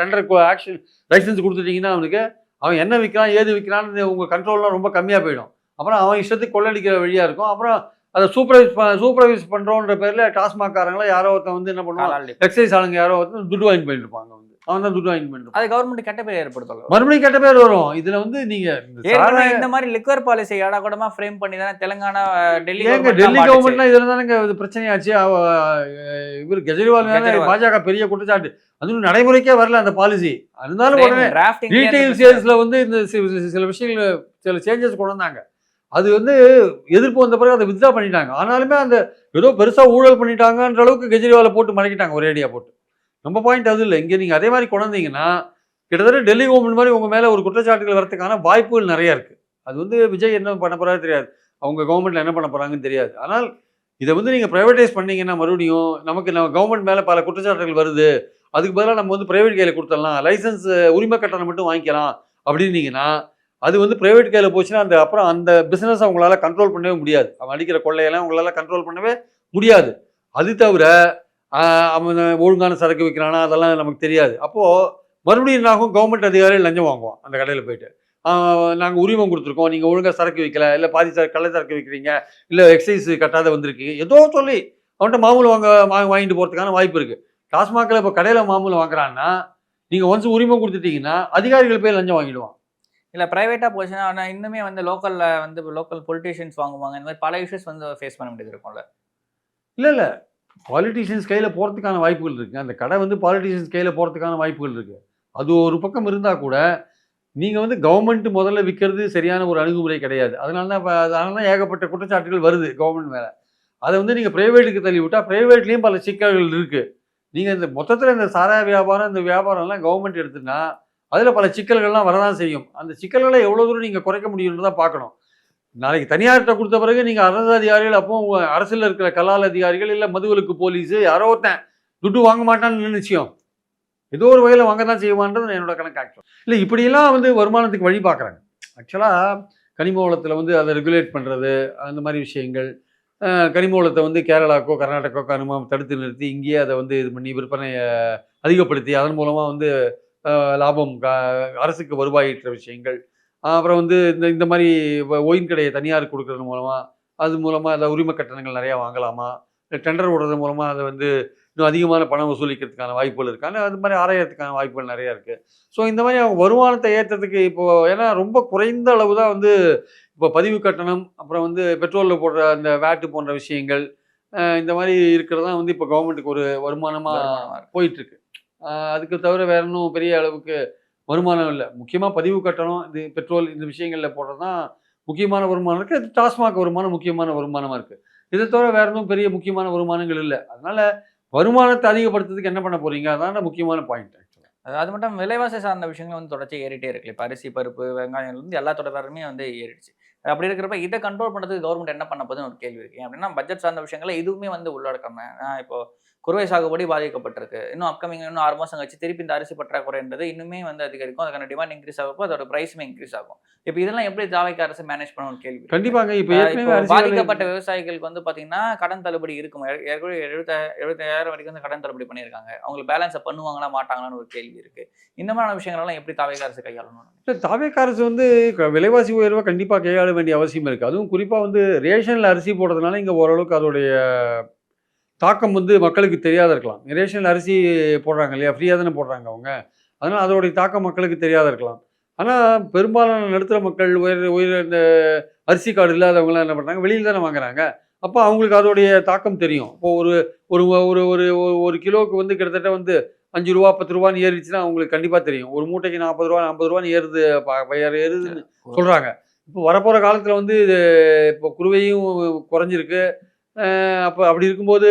S2: டெண்டர் ஆக்ஷன் லைசன்ஸ் கொடுத்துட்டீங்கன்னா அவனுக்கு அவன் என்ன விற்கிறான் ஏது விற்கிறான்னு உங்கள் கண்ட்ரோல்லாம் ரொம்ப கம்மியாக போயிடும். அப்புறம் அவன் இஷ்டத்துக்கு கொள்ளடிக்கிற வழியாக இருக்கும். அப்புறம் அதை சூப்பர்வைஸ் பண்ணுறோன்ற பேரில் டாஸ்மாக்காரங்களா யாரோ ஒருத்தன் வந்து என்ன பண்ணுவான், எக்ஸைஸ் ஆளுங்க யாரோ ஒருத்தன் துட்டு வாங்கி போயிட்டு இருப்பாங்க. அவன் தான் துட்டு வாங்கி போயிட்டு
S1: அது கவர்மெண்ட் கெட்ட பேர் ஏற்படுத்தலாம்.
S2: மறுபடியும் கெட்ட பேர் வரும். இதுல வந்து நீங்க
S1: இந்த மாதிரி லிக்வர் பாலிசி ஏடாகூடமா ஃப்ரேம் பண்ணி தானே தெலுங்கானா டெல்லி
S2: கவர்மெண்ட்லாம் இதுல தானே பிரச்சனையாச்சு. இவர் கெஜ்ரிவால் பாஜக பெரிய குற்றச்சாட்டு, அது நடைமுறைக்கே வரல அந்த பாலிசி. இருந்தாலும் உடனே ரீட்டைல் சேல்ஸ்ல வந்து இந்த சில விஷயங்கள் சில சேஞ்சஸ் கொண்டு வந்தாங்க. அது வந்து எதிர்ப்பு வந்த பிறகு அதை வித்ட்ரா பண்ணிட்டாங்க. ஆனாலுமே அந்த ஏதோ பெருசா ஊழல் பண்ணிட்டாங்கன்ற அளவுக்கு கெஜ்ரிவாலை போட்டு மடக்கிட்டாங்க ஒரே அடியா போட்டு. நம்ம பாயிண்ட் அது இல்லை. இங்கே நீங்கள் அதே மாதிரி கொண்டாந்தீங்கன்னா கிட்டத்தட்ட டெல்லி கவர்மெண்ட் மாதிரி உங்கள் மேலே ஒரு குற்றச்சாட்டுகள் வரதுக்கான வாய்ப்புகள் நிறைய இருக்குது. அது வந்து விஜய் என்ன பண்ண போகிறாரு தெரியாது, அவங்க கவர்மெண்ட்டில் என்ன பண்ண போகிறாங்கன்னு தெரியாது. ஆனால் இதை வந்து நீங்கள் ப்ரைவேட்டைஸ் பண்ணீங்கன்னா மறுபடியும் நம்ம கவர்மெண்ட் மேலே பல குற்றச்சாட்டுகள் வருது, அதுக்கு பதிலாக நம்ம வந்து ப்ரைவேட் கையில் கொடுத்துடலாம், லைசன்ஸ் உரிமை கட்டணம் மட்டும் வாங்கிக்கலாம் அப்படின்னீங்கன்னா அது வந்து ப்ரைவேட் கையில் போச்சுன்னா அப்புறம் அந்த பிஸ்னஸ் அவங்களால கண்ட்ரோல் பண்ணவே முடியாது. அவன் அடிக்கிற கொள்ளையெல்லாம் அவங்களால கண்ட்ரோல் பண்ணவே முடியாது. அது தவிர அவன் ஒழுங்கான சரக்கு விற்கிறானா அதெல்லாம் நமக்கு தெரியாது. அப்போது மறுபடியும் என்னாகும், கவர்மெண்ட் அதிகாரிகள் லஞ்சம் வாங்குவோம் அந்த கடையில் போயிட்டு. நாங்கள் உரிமம் கொடுத்துருக்கோம், நீங்கள் ஒழுங்காக சரக்கு விற்கல, இல்லை பாதி கள்ள சரக்கு விற்கிறீங்க, இல்லை எக்ஸைஸ் கட்டாத வந்திருக்கீங்க, ஏதோ சொல்லி அவன்கிட்ட மாமூல் வாங்கிட்டு போகிறதுக்கான வாய்ப்பு இருக்குது. டாஸ்மாகில் இப்போ கடையில் மாமூல் வாங்குறான்னா நீங்கள் ஒன்ஸ் உரிமம் கொடுத்துட்டீங்கன்னா அதிகாரிகள் போய் லஞ்சம் வாங்கிடுவான்.
S1: இல்லை ப்ரைவேட்டாக போச்சுன்னா ஆனால் இன்னுமே வந்து லோக்கலில் வந்து லோக்கல் பொலிட்டீஷியன்ஸ் வாங்குவாங்க. இந்த மாதிரி பல இஷ்யூஸ் வந்து ஃபேஸ் பண்ண வேண்டியது இருக்கும்ல. இல்லை பாலிட்டிஷியன்ஸ் கையில் போகிறதுக்கான வாய்ப்புகள் இருக்குது. அந்த கடை வந்து பாலிட்டிஷியன்ஸ் கையில் போகிறதுக்கான வாய்ப்புகள் இருக்குது. அது ஒரு பக்கம் இருந்தால் கூட நீங்கள் வந்து கவர்மெண்ட் முதல்ல விற்கிறது சரியான ஒரு அணுகுமுறை கிடையாது. அதனால தான் ஏகப்பட்ட குற்றச்சாட்டுகள் வருது கவர்மெண்ட் மேலே. அதை வந்து நீங்கள் ப்ரைவேட்டுக்கு தள்ளி விட்டால் ப்ரைவேட்லேயும் பல சிக்கல்கள் இருக்குது. நீங்கள் இந்த மொத்தத்தில் இந்த சாராய வியாபாரம் இந்த வியாபாரம்லாம் கவர்மெண்ட் எடுத்துன்னா அதில் பல சிக்கல்கள்லாம் வரதான் செய்யும். அந்த சிக்கல்களை எவ்வளோ தூரம் நீங்கள் குறைக்க முடியும்னு தான் பார்க்கணும். நாளைக்கு தனியார்கிட்ட கொடுத்த பிறகு நீங்கள் அரசு அதிகாரிகள், அப்போ அரசில் இருக்கிற கலால் அதிகாரிகள், இல்லை மதுவிலக்கு போலீஸு, யாரோ ஒருத்தன் துட்டு வாங்க மாட்டான்னு நிச்சயம் ஏதோ ஒரு வகையில் வாங்க தான் செய்வான்றது என்னோட கணக்கு. ஆக்சுவலாக இல்லை இப்படியெல்லாம் வந்து வருமானத்துக்கு வழி பார்க்குறாங்க. ஆக்சுவலாக கனிம வளத்தில் வந்து அதை ரெகுலேட் பண்ணுறது, அந்த மாதிரி விஷயங்கள், கனிம வளத்தை வந்து கேரளாக்கோ கர்நாடகாக்கோ கனிமம் தடுத்து நிறுத்தி இங்கேயே அதை வந்து இது பண்ணி விற்பனையை அதிகப்படுத்தி அதன் மூலமாக வந்து லாபம் அரசுக்கு வருவாயிற்ற விஷயங்கள். அப்புறம் வந்து இந்த மாதிரி ஒயின் கடையை தனியாருக்கு கொடுக்கறது மூலமாக அது மூலமாக அதை உரிமை கட்டணங்கள் நிறையா வாங்கலாமா, டெண்டர் விடுறது மூலமாக அதை வந்து இன்னும் அதிகமான பணம் வசூலிக்கிறதுக்கான வாய்ப்புகள் இருக்காங்க. அது மாதிரி ஆராயறதுக்கான வாய்ப்புகள் நிறையா இருக்குது. ஸோ இந்த மாதிரி அவங்க வருமானத்தை ஏற்றத்துக்கு இப்போது ஏன்னா ரொம்ப குறைந்த அளவு தான் வந்து இப்போ பதிவு கட்டணம், அப்புறம் வந்து பெட்ரோலில் போடுற அந்த வேட்டு போன்ற விஷயங்கள், இந்த மாதிரி இருக்கிறது தான் வந்து இப்போ கவர்மெண்ட்டுக்கு ஒரு வருமானமாக போயிட்டுருக்கு. அதுக்கு தவிர வேற இன்னும் பெரிய அளவுக்கு வருமானம் இல்லை. முக்கியமாக பதிவு கட்டணம், இது பெட்ரோல், இந்த விஷயங்களில் போடுறது தான் முக்கியமான வருமானம் இருக்குது. அது டாஸ்மாக் வருமானம் முக்கியமான வருமானமாக இருக்குது. இதை தவிர வேற இன்னும் பெரிய முக்கியமான வருமானங்கள் இல்லை. அதனால வருமானத்தை அதிகப்படுத்துறதுக்கு என்ன பண்ண போறீங்க, அதான் முக்கியமான பாயிண்ட். அது மட்டும் விலைவாசி சார்ந்த விஷயங்கள் வந்து தொடர்ச்சி ஏறிட்டே இருக்கு. இப்போ அரிசி, பருப்பு, வெங்காயம் வந்து எல்லாத்தோட விலையுமே வந்து ஏறிடுச்சு. அப்படி இருக்கிறப்ப இதை கண்ட்ரோல் பண்ணுறதுக்கு கவர்மெண்ட் என்ன பண்ண போகுதுன்னு ஒரு கேள்வி இருக்கு. அப்படின்னா பட்ஜெட் சார்ந்த விஷயங்களை எதுவுமே வந்து உள்ளடக்காம இப்போ குறுவை சாகுபடி பாதிக்கப்பட்டிருக்கு. இன்னும் அப்கமிங் இன்னும் 6 மாதம் கழிச்சு திருப்பி இந்த அரிசி பற்றாக்குறைன்றது இன்னுமே வந்து அதிகரிக்கும். அதுக்கான டிமாண்ட் இன்க்ரீஸ் ஆகிறப்போ அதோட பிரைஸுமே இன்க்ரீஸ் ஆகும். இப்போ இதெல்லாம் எப்படி தாவைக்கு அரசு மேனேஜ் பண்ண ஒரு கேள்வி.
S2: கண்டிப்பாங்க. இப்போ
S1: பாதிக்கப்பட்ட விவசாயிகளுக்கு வந்து பார்த்தீங்கன்னா கடன் தள்ளுபடி இருக்கும். 70,000 வரைக்கும் வந்து கடன் தள்ளுபடி பண்ணியிருக்காங்க. அவங்களுக்கு பேலன்ஸை பண்ணுவாங்களா மாட்டாங்களான்னு ஒரு கேள்வி இருக்கு. இந்த மாதிரியான விஷயங்கள்லாம் எப்படி தாவைக்கு அரசு கையாளணும்?
S2: தாவைக்கு அரசு வந்து விலைவாசி உயர்வை கண்டிப்பாக கையாள வேண்டிய அவசியம் இருக்குது. அதுவும் குறிப்பாக வந்து ரேஷனில் அரிசி போடுறதுனால இங்கே ஓரளவுக்கு அதோடைய தாக்கம் வந்து மக்களுக்கு தெரியாத இருக்கலாம். ரேஷனில் அரிசி போடுறாங்க இல்லையா, ஃப்ரீயாக தானே போடுறாங்க அவங்க, அதனால் அதோடைய தாக்கம் மக்களுக்கு தெரியாத இருக்கலாம். ஆனால் பெரும்பாலான நடுத்தர மக்கள் இந்த அரிசி கார்டு இல்லாதவங்களாம் என்ன பண்ணுறாங்க, வெளியில் தானே வாங்குறாங்க. அப்போ அவங்களுக்கு அதோடைய தாக்கம் தெரியும். இப்போது ஒரு ஒரு ஒரு ஒரு கிலோவுக்கு வந்து கிட்டத்தட்ட வந்து 5 ரூபா 10 ரூபான்னு ஏறிச்சுன்னா அவங்களுக்கு கண்டிப்பாக தெரியும். ஒரு மூட்டைக்கு 40 ரூபா 50 ரூபான்னு ஏறுதுன்னு சொல்கிறாங்க. இப்போ வரப்போகிற காலத்தில் வந்து இப்போ குருவையும் குறைஞ்சிருக்கு. அப்போ அப்படி இருக்கும்போது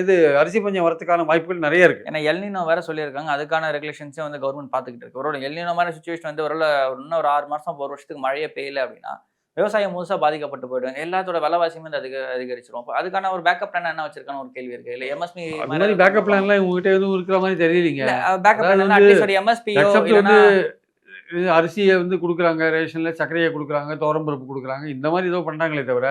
S2: இது அரிசி பஞ்சம் வரதுக்கான வாய்ப்புகள் நிறைய இருக்குது.
S1: ஏன்னா எல்னினோ வேற சொல்லியிருக்காங்க. அதுக்கான ரெகுலேஷன்ஸும் வந்து கவர்மெண்ட் பார்த்துக்கிட்டு இருக்கு. ஒரு எல்னினோ மாதிரி சுச்சுவேஷன் வந்து இன்னும் ஒரு 6 மாதம் 1 வருஷத்துக்கு மழையே பெய்யல அப்படின்னா விவசாயம் முழுசாக பாதிக்கப்பட்டு போயிடும். எல்லாத்தோட விலைவாசியுமே வந்து அதிகரிச்சிடும். அப்போ அதுக்கான ஒரு பேக்கப் பிளான் என்ன வச்சிருக்கான ஒரு கேள்வி இருக்கு. இல்லை எம்எஸ்பி
S2: மாதிரி பேக்கப் பிளான்லாம் உங்ககிட்ட எதுவும் இருக்கிற மாதிரி தெரியலீங்க.
S1: பேக்கப் பிளான் அட்லீஸ்ட் எம்எஸ்பியோ
S2: வந்து அரிசியை வந்து கொடுக்குறாங்க, ரேஷனில் சர்க்கரையை கொடுக்குறாங்க, துவரம்பருப்பு கொடுக்குறாங்க, இந்த மாதிரி ஏதோ பண்ணுறாங்களே தவிர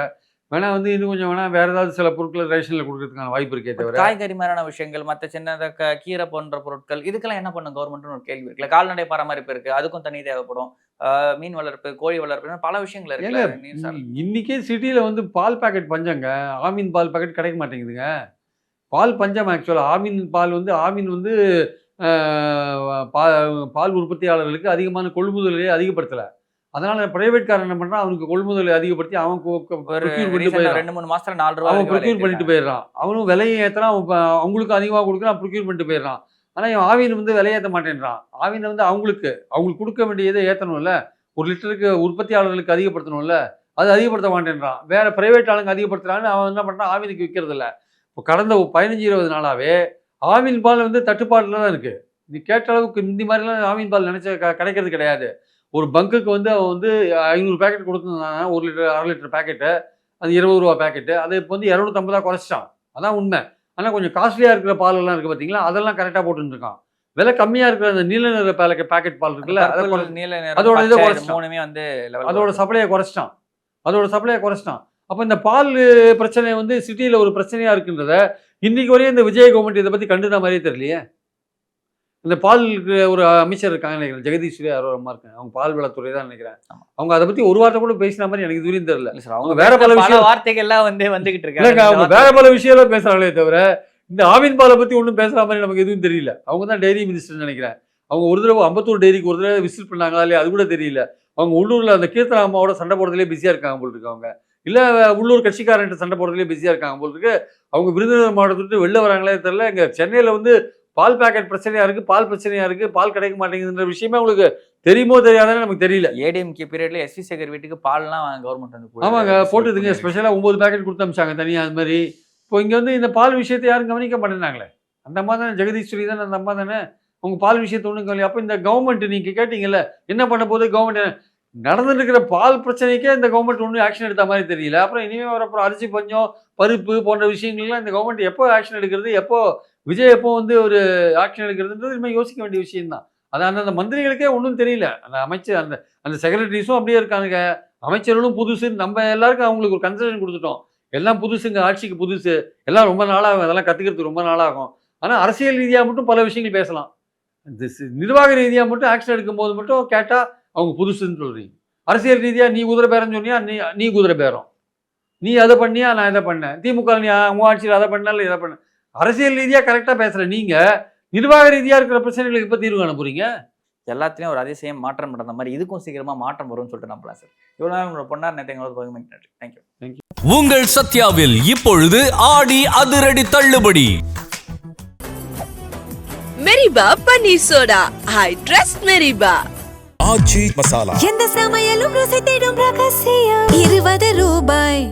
S2: வேணா வந்து இன்னும் கொஞ்சம் வேணா வேற ஏதாவது சில பொருட்களை ரேஷனில் கொடுக்கறதுக்கான வாய்ப்பு இருக்கே தவிர
S1: காய்கறி மாதிரியான விஷயங்கள், மற்ற சின்ன கீரை போன்ற பொருட்கள் இதுக்கெல்லாம் என்ன பண்ணும் கவர்மெண்ட்னு ஒரு கேள்வி இருக்குல்ல. கால்நடை பராமரிப்பு இருக்கு, அதுக்கும் தண்ணி தேவைப்படும். மீன் வளர்ப்பு, கோழி வளர்ப்பு, பல விஷயங்கள்
S2: ஏங்க
S1: இருக்குல்ல நீர் சார்ந்து.
S2: இன்னைக்கே சிட்டியில் வந்து பால் பாக்கெட் பஞ்சங்க. ஆமீன் பால் பாக்கெட் கிடைக்க மாட்டேங்குதுங்க. பால் பஞ்சம் ஆக்சுவலாக. ஆமீன் வந்து பால் உற்பத்தியாளர்களுக்கு அதிகமான கொள்முதலை அதிகப்படுத்தலை. அதனால பிரைவேட் காரன் என்ன பண்றான், அவனுக்கு கொள்முதலை அதிகப்படுத்தி அவன்
S1: ஒரு
S2: பண்ணிட்டு போயிடறான்.
S1: 2-3 மாசத்துல 4 ரூபாய்
S2: அவன்
S1: வரைக்கும் விலை
S2: ப்ரொக்யூர் பண்ணிட்டு போயிடுறான். அவனும் விலையை ஏற்றுறான், அவங்களுக்கு அதிகமாக கொடுக்குறான், ப்ரொக்யூர் பண்ணிட்டு போயிடுறான். ஆனால் இவன் ஆவின் வந்து விலையேற்ற மாட்டேன்றான். ஆவின் வந்து அவங்களுக்கு கொடுக்க வேண்டியதை ஏற்றணும்ல, 1 லிட்டருக்கு உற்பத்தியாளர்களுக்கு அதிகப்படுத்தணும்ல, அது அதிகப்படுத்த மாட்டேன்றான். வேற பிரைவேட் ஆளுங்க அதிகப்படுத்துறான்னு அவன் என்ன பண்ணுறான், ஆவினுக்கு விற்கிறது இல்லை. இப்போ கடந்த 15-20 நாளாவே ஆவின் பால் வந்து தட்டுப்பாட்டில் தான் இருக்குது. நீ கேட்ட அளவுக்கு இந்த மாதிரிலாம் ஆவின் பால் நினச்ச கிடைக்கிறது கிடையாது. ஒரு பங்குக்கு வந்து அவன் வந்து 500 பேக்கெட் கொடுத்துருந்தாங்க, 1 லிட்டர் 1/2 லிட்டர் பேக்கெட்டு, அது 20 ரூபா பேக்கெட்டு. அதை இப்போ வந்து 250 குறைச்சிட்டான். அதான் உண்மை. ஆனால் கொஞ்சம் காஸ்ட்லியாக இருக்கிற பாலெல்லாம் இருக்குது பார்த்தீங்களா, அதெல்லாம் கரெக்டாக போட்டுருக்கான். விலை கம்மியாக இருக்கிற அந்த நீல நிற பேக்கெட் பால் இருக்குல்ல, அதோட இதை குறைச்சிட்டான்.
S1: வந்து
S2: அதோட சப்ளையை குறைச்சிட்டான். அப்போ இந்த பால் பிரச்சனை வந்து சிட்டியில் ஒரு பிரச்சனையாக இருக்குன்றத இன்னைக்கு வரையும் இந்த விஜய் கவர்மெண்ட் இதை பற்றி கண்டுன மாதிரியே தெரியலையே. இந்த பாலுக்கு ஒரு அமைச்சர் இருக்காங்க நினைக்கிறேன், ஜெகதீஸ்வரி யாரோ அம்மா இருக்காங்க, அவங்க பால் வளத்துறை தான் நினைக்கிறேன். அவங்க அதை பத்தி ஒரு வார்த்தை கூட பேசின மாதிரி எனக்கு இதுவரையும் தெரியல.
S1: அவங்க வேற பல வார்த்தைகள்லாம் வந்துகிட்டு இருக்காங்க.
S2: அவங்க வேற பல விஷயம் பேசுறாங்களே தவிர இந்த ஆவின் பாலை பத்தி ஒன்றும் பேசுற மாதிரி நமக்கு எதுவும் தெரியல. அவங்க தான் டெய்ரி மினிஸ்டர் நினைக்கிறேன். அவங்க ஒரு தடவை அம்பத்தூர் டெய்ரிக்கு ஒரு தடவை விசிட் பண்ணாங்களா இல்லையா அது கூட தெரியல. அவங்க உள்ளூர்ல அந்த கீர்த்தனா அம்மாவோட சண்டை போடுறதுலேயே பிஸியா இருக்காங்க போல் இருக்கு. அவங்க இல்ல உள்ளூர் கட்சிக்காரன்ட்டு சண்டை போடுறதுலேயே பிஸியா இருக்காங்க போல் இருக்கு. அவங்க விருதுநகர் மாவட்டத்துட்டு வெளில வராங்களே தெரியல. இங்க சென்னையில வந்து பால் பாக்கெட் பிரச்சனையா இருக்கு, பால் கிடைக்க மாட்டேங்குதுன்ற விஷயமே உங்களுக்கு தெரியுமோ தெரியாதானே நமக்கு தெரியல.
S1: ஏடிஎம்கே பீரியட்ல எஸ்வி சேகர் வீட்டுக்கு பால்லாம் கவர்மெண்ட் வந்து
S2: ஆமாங்க போட்டுதுங்க, ஸ்பெஷலா 9 பேக்கெட் கொடுத்து அமிச்சாங்க தனியா. அது மாதிரி இப்போ இங்க வந்து இந்த பால் விஷயத்தை யாரும் கவனிக்க மாட்டேன்னாங்களே. அந்த அம்மா தானே ஜெகதீஸ்வரி தானே, அந்த அம்மா தானே அவங்க பால் விஷயத்தை ஒன்றும் கவனி. அப்போ இந்த கவர்மெண்ட் நீங்க கேட்டீங்கல்ல என்ன பண்ண போது, கவர்மெண்ட் நடந்துட்டு இருக்கிற பால் பிரச்சனைக்கே இந்த கவர்மெண்ட் ஒன்றும் ஆக்ஷன் எடுத்த மாதிரி தெரியல. அப்புறம் இனிமே வரப்போ அரிசி பஞ்சம், பருப்பு போன்ற விஷயங்கள்லாம் இந்த கவர்மெண்ட் எப்போ ஆக்ஷன் எடுக்கிறது, எப்போ விஜய் எப்போ வந்து ஒரு ஆக்ஷன் எடுக்கிறதுன்றது இனிமேல் யோசிக்க வேண்டிய விஷயம் தான். அது அந்த மந்திரிகளுக்கே ஒன்றும் தெரியல. அந்த அமைச்சர் அந்த செக்ரட்டரிஸும் அப்படியே இருக்கானுங்க, அமைச்சர்களும் புதுசு. நம்ம எல்லாருக்கும் அவங்களுக்கு ஒரு கன்செஷன் கொடுத்துட்டோம், எல்லாம் புதுசுங்க, ஆட்சிக்கு புதுசு, எல்லாம் ரொம்ப நாளாகும், அதெல்லாம் கற்றுக்கிறதுக்கு ரொம்ப நாளாகும். ஆனால் அரசியல் ரீதியாக மட்டும் பல விஷயங்கள் பேசலாம். இந்த நிர்வாக ரீதியாக மட்டும் ஆக்ஷன் எடுக்கும்போது மட்டும் கேட்டால் அவங்க புதுசுன்னு சொல்கிறீங்க. அரசியல் ரீதியாக நீ குதிரை பேரன்னு சொன்னியா, நீ குதிரை பேரம், நீ அதை பண்ணியா நான் இதை பண்ணேன், திமுக நீ உங்கள் ஆட்சியில் அதை பண்ணாலும் இதை பண்ண. அரசியல் ரீதியாக கரெக்டாக பேசுகிற நீங்கள் நிர்வாக ரீதியாக இருக்கிற பிரச்சனைகளுக்கு இப்போ தீர்வு காண போறீங்க.
S1: எல்லாத்துலேயும் ஒரு அதிசயம் மாற்றம் நடந்த மாதிரி இதுக்கும் சீக்கிரமாக மாற்றம் வரும்னு சொல்லிட்டு நம்பலாம் சார். இவ்வளோ நேரம் உங்களோட பொன்னார் நேரத்தை எங்களோட பகிர்ந்து நன்றி. தேங்க்யூ.
S3: உங்கள் சத்யாவில் இப்பொழுது ஆடி அதிரடி தள்ளுபடி.
S6: மெரிபா பன்னீர் சோடா, ஐ ட்ரஸ்ட் மெரிபா.
S5: ஆச்சி மசாலா.
S4: எந்த சமையலும் ருசி தேடும் ரகசியம் 20 ரூபாய்.